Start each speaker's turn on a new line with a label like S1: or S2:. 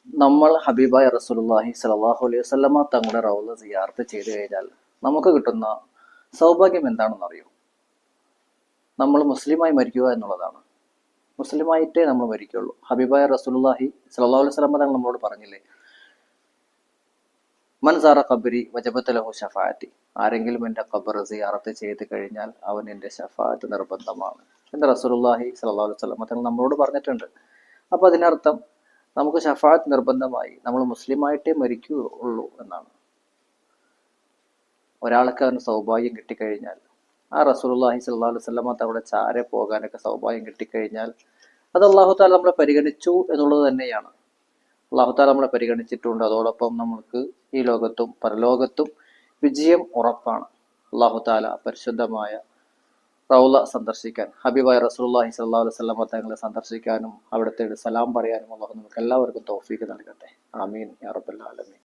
S1: നമ്മൾ ഹബീബായ റസൂലുള്ളാഹി സ്വല്ലല്ലാഹു അലൈഹി വസല്ലമ തങ്ങളുടെ റൗള സിയാറത്ത് ചെയ്തു കഴിഞ്ഞാൽ നമുക്ക് കിട്ടുന്ന സൗഭാഗ്യം എന്താണെന്ന് അറിയോ? നമ്മൾ മുസ്ലിമായി മരിക്കുക എന്നുള്ളതാണ്. മുസ്ലിമായിട്ടേ നമ്മൾ മരിക്കുള്ളൂ. ഹബീബായ റസൂലുള്ളാഹി സ്വല്ലല്ലാഹു അലൈഹി വസല്ലമ തങ്ങൾ നമ്മളോട് പറഞ്ഞില്ലേ, മൻ സാറ ഖബരി വജബത്ത് ലഹു ഷഫാഅത്തി, ആരെങ്കിലും എൻ്റെ ഖബർ സിയാറത്ത് ചെയ്ത് കഴിഞ്ഞാൽ അവൻ എൻ്റെ ഷഫാഅത്ത് നിർബന്ധമാണ് എന്ന് റസൂലുള്ളാഹി സ്വല്ലല്ലാഹു അലൈഹി വസല്ലമ തങ്ങൾ നമ്മളോട് പറഞ്ഞിട്ടുണ്ട്. അപ്പോൾ അതിനർത്ഥം നമുക്ക് ഷഫാഅത്ത് നിർബന്ധമായി, നമ്മൾ മുസ്ലിമായിട്ടേ മരിക്കുകയുള്ളൂ എന്നാണ്. ഒരാൾക്ക് അവന് സൗഭാഗ്യം കിട്ടിക്കഴിഞ്ഞാൽ, ആ റസൂലുള്ളാഹി സ്വല്ലല്ലാഹു അലൈഹി വസല്ലമ തങ്ങളുടെ ചാരെ പോകാനൊക്കെ സൗഭാഗ്യം കിട്ടിക്കഴിഞ്ഞാൽ അത് അല്ലാഹു തആല നമ്മളെ പരിഗണിച്ചു എന്നുള്ളത് തന്നെയാണ്. അല്ലാഹു തആല നമ്മളെ പരിഗണിച്ചിട്ടുണ്ട്. അതോടൊപ്പം നമുക്ക് ഈ ലോകത്തും പരലോകത്തും വിജയം ഉറപ്പാണ്. അല്ലാഹു തആല പരിശുദ്ധമായ റൗള സന്ദർശിക്കാൻ, ഹബീബായ റസൂലുള്ളാഹി സ്വല്ലല്ലാഹു അലൈഹി വസല്ലമ തങ്ങളെ സന്ദർശിക്കാനും അവിടുത്തെ സലാം പറയാനും അല്ലാഹു നമുക്ക് എല്ലാവർക്കും തൗഫീഖ് നൽകട്ടെ. ആമീൻ യാ റബ്ബൽ ആലമീൻ.